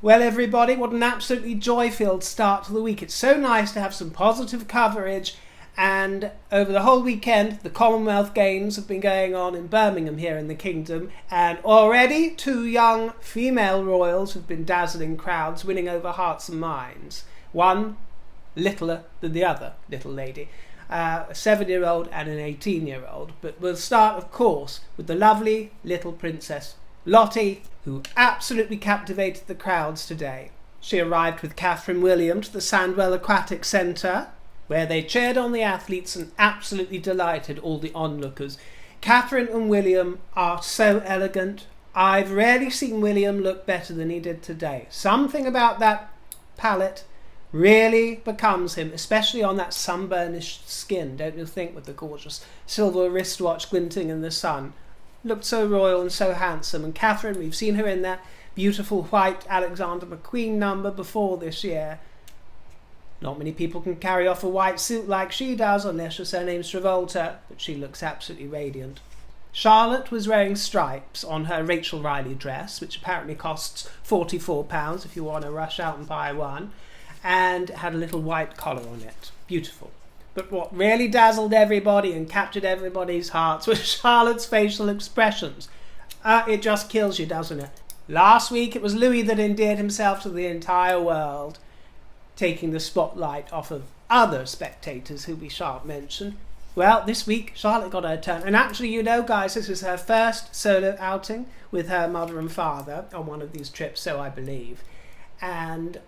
Well, everybody, what an absolutely joy-filled start to the week. It's so nice to have some positive coverage, and over the whole weekend the Commonwealth Games have been going on in Birmingham here in the Kingdom, and already 2 young female royals have been dazzling crowds, winning over hearts and minds. One littler than the other little lady, a 7-year-old and an 18-year-old. But we'll start, of course, with the lovely little Princess Lottie, who absolutely captivated the crowds today. She arrived with Catherine William to the Sandwell Aquatic Centre, where they cheered on the athletes and absolutely delighted all the onlookers. Catherine and William are so elegant. I've rarely seen William look better than he did today. Something about that palette really becomes him, especially on that sunburnished skin, don't you think, with the gorgeous silver wristwatch glinting in the sun. Looked so royal and so handsome. And Catherine, we've seen her in that beautiful white Alexander McQueen number before this year. Not many people can carry off a white suit like she does, unless your surname's Travolta, but she looks absolutely radiant. Charlotte was wearing stripes on her Rachel Riley dress, which apparently costs £44 if you want to rush out and buy one, and had a little white collar on it. Beautiful. But what really dazzled everybody and captured everybody's hearts was Charlotte's facial expressions. It just kills you, doesn't it? Last week it was Louis that endeared himself to the entire world, taking the spotlight off of other spectators who we shan't mention. Well, this week Charlotte got her turn. And actually, you know, guys, this is her first solo outing with her mother and father on one of these trips, so I believe. And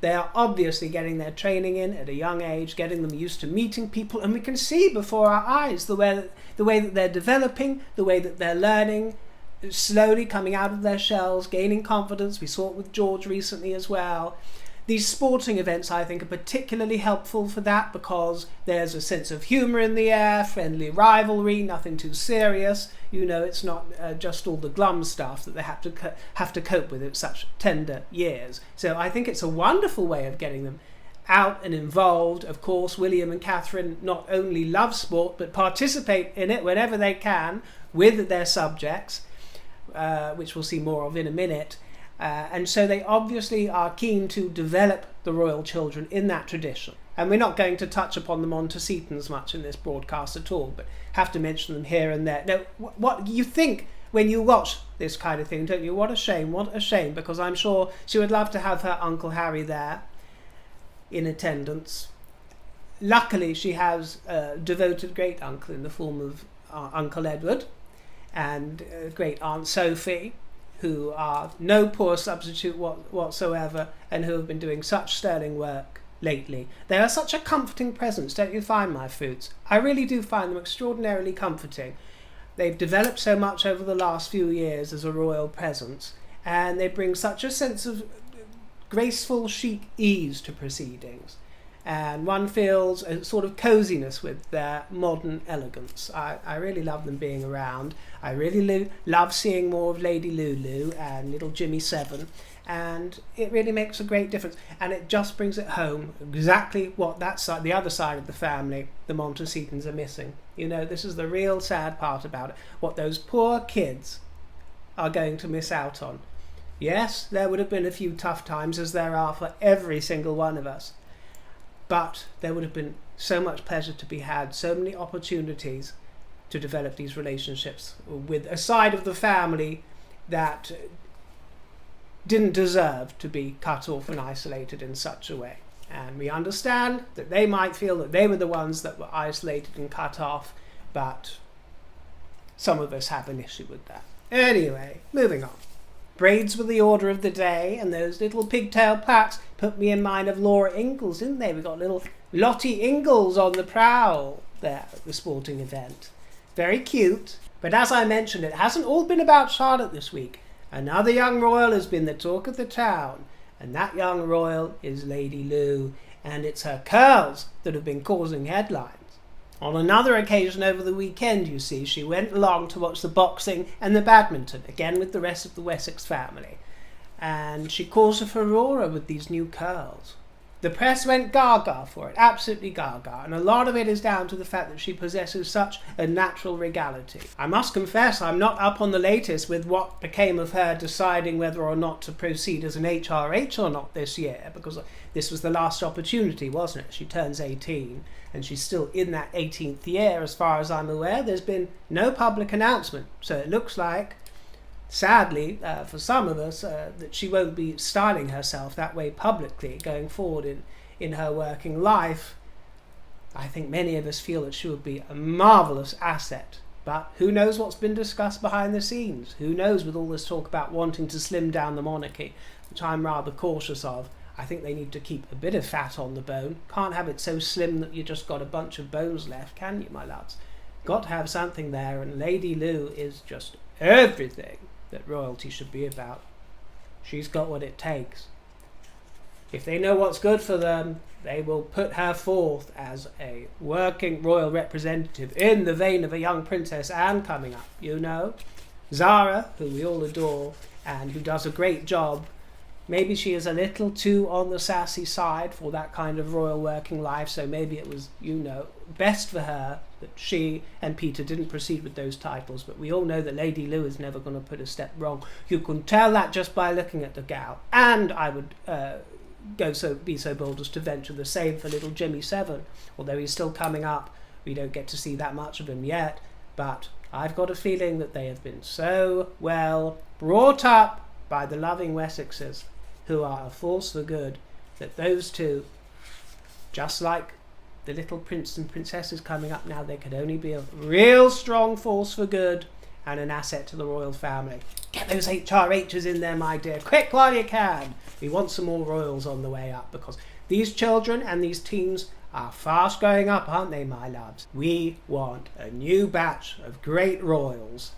they are obviously getting their training in at a young age, getting them used to meeting people, and we can see before our eyes the way that they're developing, the way that they're learning, slowly coming out of their shells, gaining confidence. We saw it with George recently as well. These sporting events, I think, are particularly helpful for that, because there's a sense of humour in the air, friendly rivalry, nothing too serious. You know, it's not just all the glum stuff that they have to cope with at such tender years. So I think it's a wonderful way of getting them out and involved. Of course, William and Catherine not only love sport, but participate in it whenever they can with their subjects, which we'll see more of in a minute. And so they obviously are keen to develop the royal children in that tradition. And we're not going to touch upon the Montecitans much in this broadcast at all, but have to mention them here and there. Now, what you think when you watch this kind of thing, don't you? What a shame, because I'm sure she would love to have her Uncle Harry there in attendance. Luckily, she has a devoted great uncle in the form of Uncle Edward and great Aunt Sophie, who are no poor substitute whatsoever, and who have been doing such sterling work lately. They are such a comforting presence, don't you find, my fruits? I really do find them extraordinarily comforting. They've developed so much over the last few years as a royal presence, and they bring such a sense of graceful, chic ease to proceedings. And one feels a sort of coziness with their modern elegance. I really love them being around. I really love seeing more of Lady Lulu and little Jimmy Seven, and it really makes a great difference. And it just brings it home exactly what that side, the other side of the family, the Montecitans, are missing. You know, this is the real sad part about it, what those poor kids are going to miss out on. Yes, there would have been a few tough times, as there are for every single one of us. But there would have been so much pleasure to be had, so many opportunities to develop these relationships with a side of the family that didn't deserve to be cut off and isolated in such a way. And we understand that they might feel that they were the ones that were isolated and cut off, but some of us have an issue with that. Anyway, moving on. Braids were the order of the day, and those little pigtail plaits put me in mind of Laura Ingalls, didn't they? We got little Lottie Ingalls on the prowl there at the sporting event. Very cute. But as I mentioned, it hasn't all been about Charlotte this week. Another young royal has been the talk of the town, and that young royal is Lady Lou, and it's her curls that have been causing headlines. On another occasion over the weekend, you see, she went along to watch the boxing and the badminton, again with the rest of the Wessex family. And she caused a furore with these new curls. The press went gaga for it, absolutely gaga, and a lot of it is down to the fact that she possesses such a natural regality. I must confess I'm not up on the latest with what became of her deciding whether or not to proceed as an HRH or not this year, because this was the last opportunity, wasn't it? She turns 18, and she's still in that 18th year as far as I'm aware. There's been no public announcement, so it looks like, sadly, for some of us, that she won't be styling herself that way publicly going forward in her working life. I think many of us feel that she would be a marvellous asset, but who knows what's been discussed behind the scenes? Who knows, with all this talk about wanting to slim down the monarchy, which I'm rather cautious of. I think they need to keep a bit of fat on the bone. Can't have it so slim that you just got a bunch of bones left, can you, my loves? Got to have something there, and Lady Lou is just everything that royalty should be about. She's got what it takes. If they know what's good for them, they will put her forth as a working royal representative in the vein of a young Princess Anne coming up, you know. Zara, who we all adore and who does a great job. Maybe she is a little too on the sassy side for that kind of royal working life, so maybe it was, you know, best for her that she and Peter didn't proceed with those titles, but we all know that Lady Lou is never going to put a step wrong. You can tell that just by looking at the gal. And I would be so bold as to venture the same for little Jimmy Seven, although he's still coming up. We don't get to see that much of him yet, but I've got a feeling that they have been so well brought up by the loving Wessexes, who are a force for good, that those two, just like the little prince and princesses coming up now, they could only be a real strong force for good and an asset to the royal family. Get those HRHs in there, my dear, quick while you can. We want some more royals on the way up, because these children and these teens are fast going up, aren't they, my loves? We want a new batch of great royals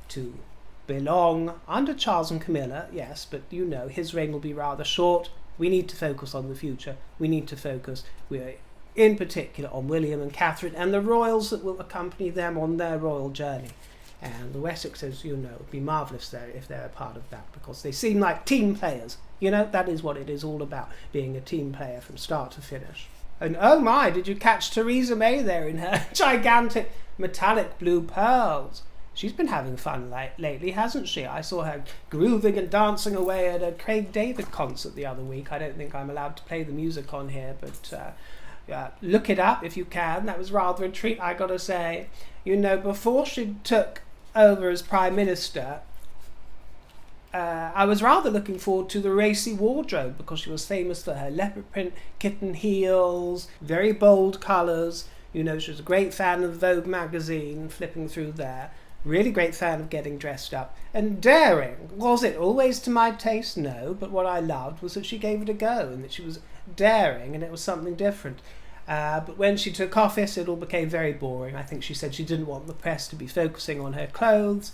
to belong under Charles and Camilla, yes, but you know, his reign will be rather short. We need to focus on the future. We need to focus, in particular, on William and Catherine and the royals that will accompany them on their royal journey. And the Wessexes, you know, would be marvellous there if they're a part of that, because they seem like team players. You know, that is what it is all about, being a team player from start to finish. And oh my, did you catch Theresa May there in her gigantic metallic blue pearls? She's been having fun lately, hasn't she? I saw her grooving and dancing away at a Craig David concert the other week. I don't think I'm allowed to play the music on here, but look it up if you can. That was rather a treat, I gotta say. You know, before she took over as Prime Minister, I was rather looking forward to the racy wardrobe, because she was famous for her leopard print kitten heels, very bold colours. You know, she was a great fan of Vogue magazine, flipping through there. Really great fan of getting dressed up. And daring. Was it always to my taste? No, but what I loved was that she gave it a go, and that she was daring, and it was something different. But when she took office, it all became very boring. I think she said she didn't want the press to be focusing on her clothes.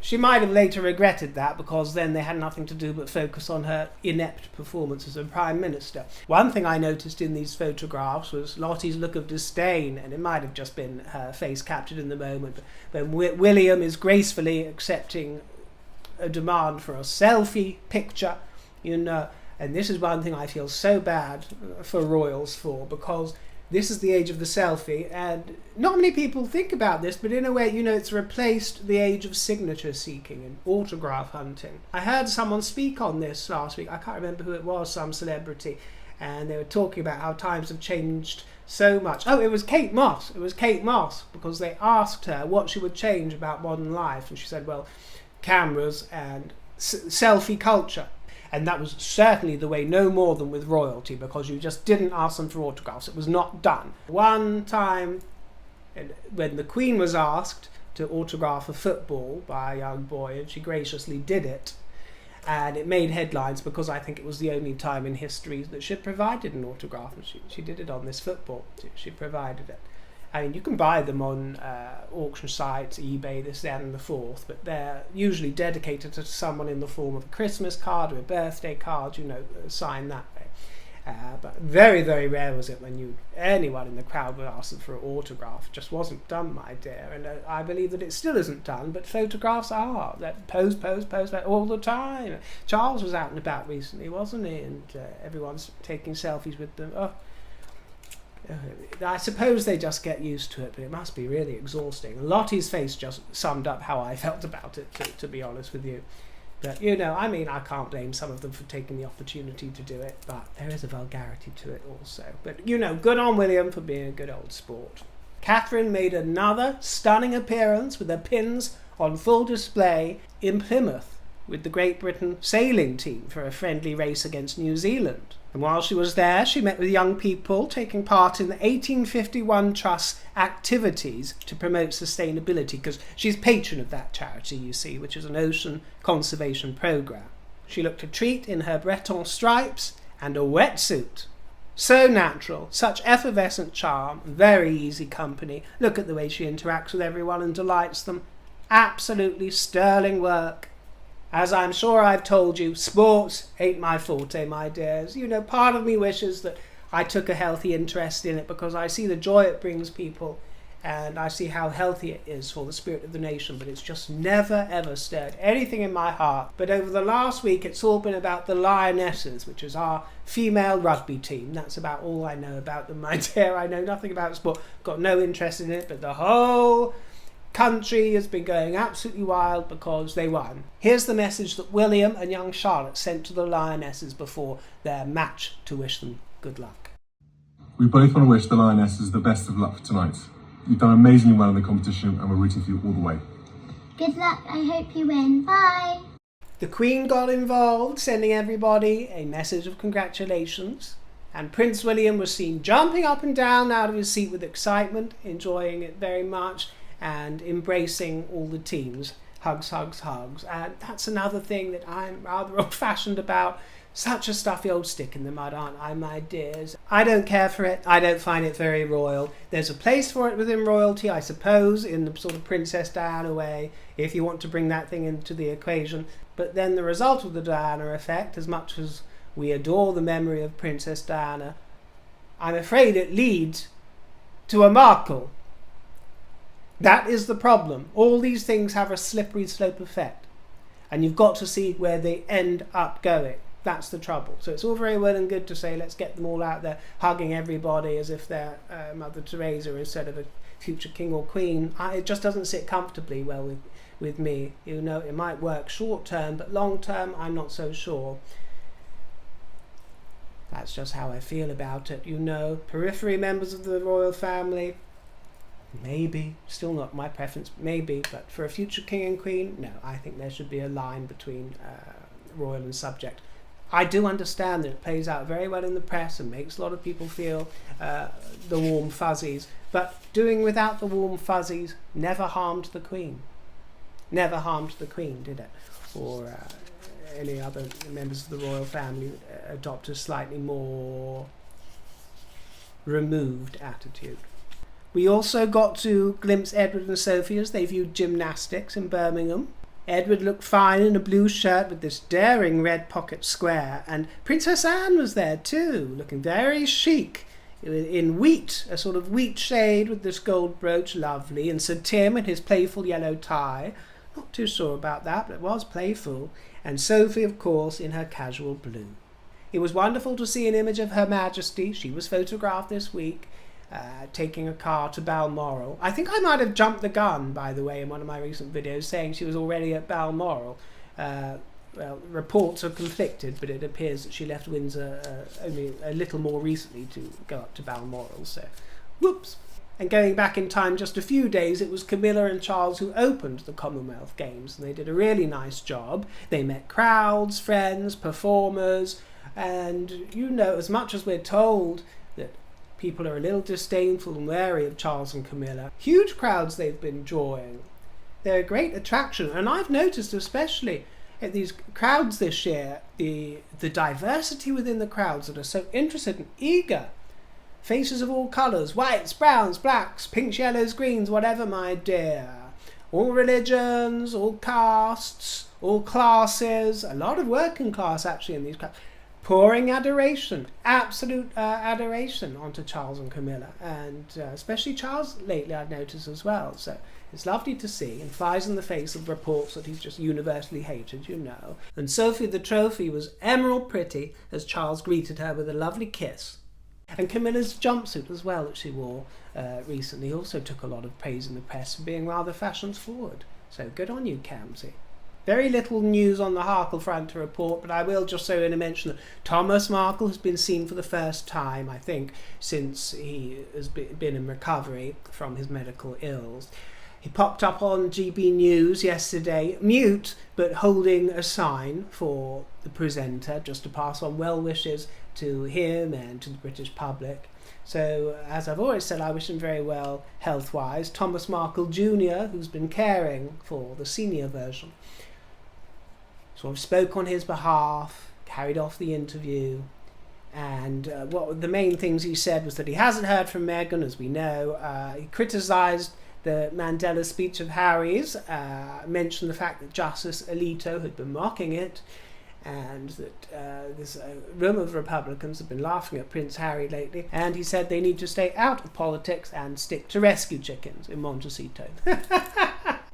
She might have later regretted that, because then they had nothing to do but focus on her inept performance as a Prime Minister. One thing I noticed in these photographs was Lottie's look of disdain, and it might have just been her face captured in the moment, but when William is gracefully accepting a demand for a selfie picture, you know, and this is one thing I feel so bad for royals for, because this is the age of the selfie, and not many people think about this, but in a way, you know, it's replaced the age of signature seeking and autograph hunting. I heard someone speak on this last week. I can't remember who it was, some celebrity, and they were talking about how times have changed so much. Oh, it was Kate Moss. It was Kate Moss, because they asked her what she would change about modern life, and she said, well, cameras and selfie culture. And that was certainly the way, no more than with royalty, because you just didn't ask them for autographs. It was not done. One time, when the Queen was asked to autograph a football by a young boy, and she graciously did it, and it made headlines because I think it was the only time in history that she provided an autograph, and she did it on this football. She provided it. I mean, you can buy them on auction sites, eBay, this, that, and the fourth, but they're usually dedicated to someone in the form of a Christmas card or a birthday card, you know, signed that way. But very, very rare was it when anyone in the crowd would ask them for an autograph. It just wasn't done, my dear. And I believe that it still isn't done, but photographs are. That pose all the time. Charles was out and about recently, wasn't he? And everyone's taking selfies with them. I suppose they just get used to it, but it must be really exhausting. Lottie's face just summed up how I felt about it, to be honest with you. But, I can't blame some of them for taking the opportunity to do it, but there is a vulgarity to it also. But, good on William for being a good old sport. Catherine made another stunning appearance with her pins on full display in Plymouth with the Great Britain sailing team for a friendly race against New Zealand. And while she was there, she met with young people taking part in the 1851 Trust activities to promote sustainability, because she's patron of that charity, you see, which is an ocean conservation programme. She looked a treat in her Breton stripes and a wetsuit. So natural, such effervescent charm, very easy company. Look at the way she interacts with everyone and delights them. Absolutely sterling work. As I'm sure I've told you, sports ain't my forte, my dears. Part of me wishes that I took a healthy interest in it, because I see the joy it brings people, and I see how healthy it is for the spirit of the nation, but it's just never ever stirred anything in my heart. But over the last week, it's all been about the Lionesses, which is our female rugby team. That's about all I know about them, my dear. I know nothing about sport, got no interest in it, but the whole country has been going absolutely wild because they won. Here's the message that William and young Charlotte sent to the Lionesses before their match to wish them good luck. We both want to wish the Lionesses the best of luck for tonight. You've done amazingly well in the competition and we're rooting for you all the way. Good luck, I hope you win. Bye! The Queen got involved, sending everybody a message of congratulations, and Prince William was seen jumping up and down out of his seat with excitement, enjoying it very much, and embracing all the teams. Hugs, hugs, hugs. And that's another thing that I'm rather old-fashioned about. Such a stuffy old stick in the mud, aren't I, my dears? I don't care for it. I don't find it very royal. There's a place for it within royalty, I suppose, in the sort of Princess Diana way, if you want to bring that thing into the equation. But then the result of the Diana effect, as much as we adore the memory of Princess Diana, I'm afraid it leads to a Markle. That is the problem. All these things have a slippery slope effect, and you've got to see where they end up going. That's the trouble. So it's all very well and good to say, let's get them all out there hugging everybody as if they're Mother Teresa instead of a future king or queen. It just doesn't sit comfortably well with me. It might work short term, but long term, I'm not so sure. That's just how I feel about it. Periphery members of the royal family, maybe, still not my preference, maybe, but for a future king and queen, no, I think there should be a line between royal and subject. I do understand that it plays out very well in the press and makes a lot of people feel the warm fuzzies, but doing without the warm fuzzies never harmed the Queen. Never harmed the Queen, did it? Or any other members of the royal family adopt a slightly more removed attitude. We also got to glimpse Edward and Sophie as they viewed gymnastics in Birmingham. Edward looked fine in a blue shirt with this daring red pocket square, and Princess Anne was there too, looking very chic in wheat, a sort of wheat shade with this gold brooch, lovely, and Sir Tim in his playful yellow tie. Not too sure about that, but it was playful. And Sophie, of course, in her casual blue. It was wonderful to see an image of Her Majesty. She was photographed this week, taking a car to Balmoral. I think I might have jumped the gun, by the way, in one of my recent videos, saying she was already at Balmoral. Well, reports are conflicted, but it appears that she left Windsor only a little more recently to go up to Balmoral, so whoops. And going back in time just a few days, it was Camilla and Charles who opened the Commonwealth Games, and they did a really nice job. They met crowds, friends, performers, and as much as we're told that people are a little disdainful and wary of Charles and Camilla, huge crowds they've been drawing. They're a great attraction, and I've noticed especially at these crowds this year, the diversity within the crowds that are so interested and eager. Faces of all colours, whites, browns, blacks, pinks, yellows, greens, whatever, my dear. All religions, all castes, all classes, a lot of working class actually in these crowds. pouring adoration, absolute adoration onto Charles and Camilla, and especially Charles lately I've noticed as well. So it's lovely to see, and flies in the face of reports that he's just universally hated, you know. And Sophie the trophy was emerald pretty as Charles greeted her with a lovely kiss. And Camilla's jumpsuit as well that she wore recently also took a lot of praise in the press for being rather fashions forward. So good on you, Camsey. Very little news on the Harkle front to report, but I will just so in a mention that Thomas Markle has been seen for the first time, I think, since he has been in recovery from his medical ills. He popped up on GB News yesterday, mute, but holding a sign for the presenter, just to pass on well wishes to him and to the British public. So, as I've always said, I wish him very well health-wise. Thomas Markle Jr., who's been caring for the senior version, sort of spoke on his behalf, carried off the interview, and what the main things he said was that he hasn't heard from Meghan, as we know. He criticised the Mandela speech of Harry's, mentioned the fact that Justice Alito had been mocking it, and that this room of Republicans have been laughing at Prince Harry lately, and he said they need to stay out of politics and stick to rescue chickens in Montecito.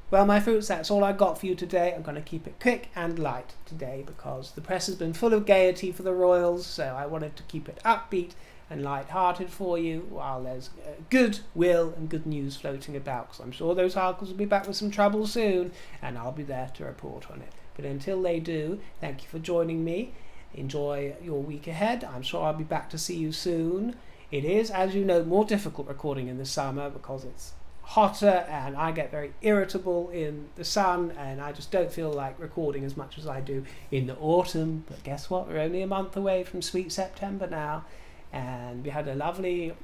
Well, my fruits, that's all I got for you today. I'm going to keep it quick and light today because the press has been full of gaiety for the royals, so I wanted to keep it upbeat and light-hearted for you while there's good will and good news floating about, because I'm sure those Harkles will be back with some trouble soon, and I'll be there to report on it. But until they do, thank you for joining me. Enjoy your week ahead. I'm sure I'll be back to see you soon. It is, as you know, more difficult recording in the summer because it's hotter and I get very irritable in the sun, and I just don't feel like recording as much as I do in the autumn. But guess what? We're only a month away from sweet September now, and we had a lovely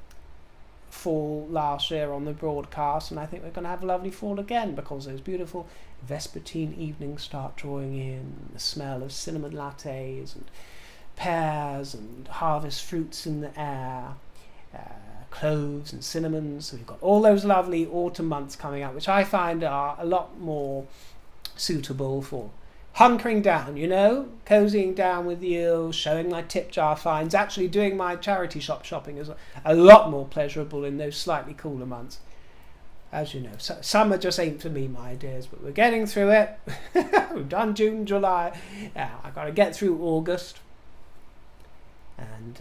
fall last year on the broadcast, and I think we're going to have a lovely fall again because those beautiful vespertine evenings start drawing in, the smell of cinnamon lattes and pears and harvest fruits in the air, cloves and cinnamons. So we've got all those lovely autumn months coming out, which I find are a lot more suitable for hunkering down, you know, cozying down with you, showing my tip jar finds. Actually doing my charity shop shopping is a lot more pleasurable in those slightly cooler months. As you know, summer just ain't for me, my dears, but we're getting through it. We've done June, July. I've got to get through August and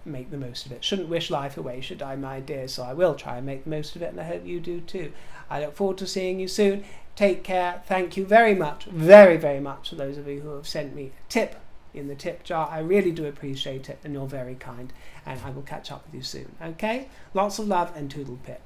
make the most of it. Shouldn't wish life away, should I, my dear? So I will try and make the most of it, and I hope you do too. I look forward to seeing you soon. Take care. Thank you very much, very, very much, to those of you who have sent me a tip in the tip jar. I really do appreciate it, and you're very kind. And I will catch up with you soon. Okay? Lots of love and toodle pip.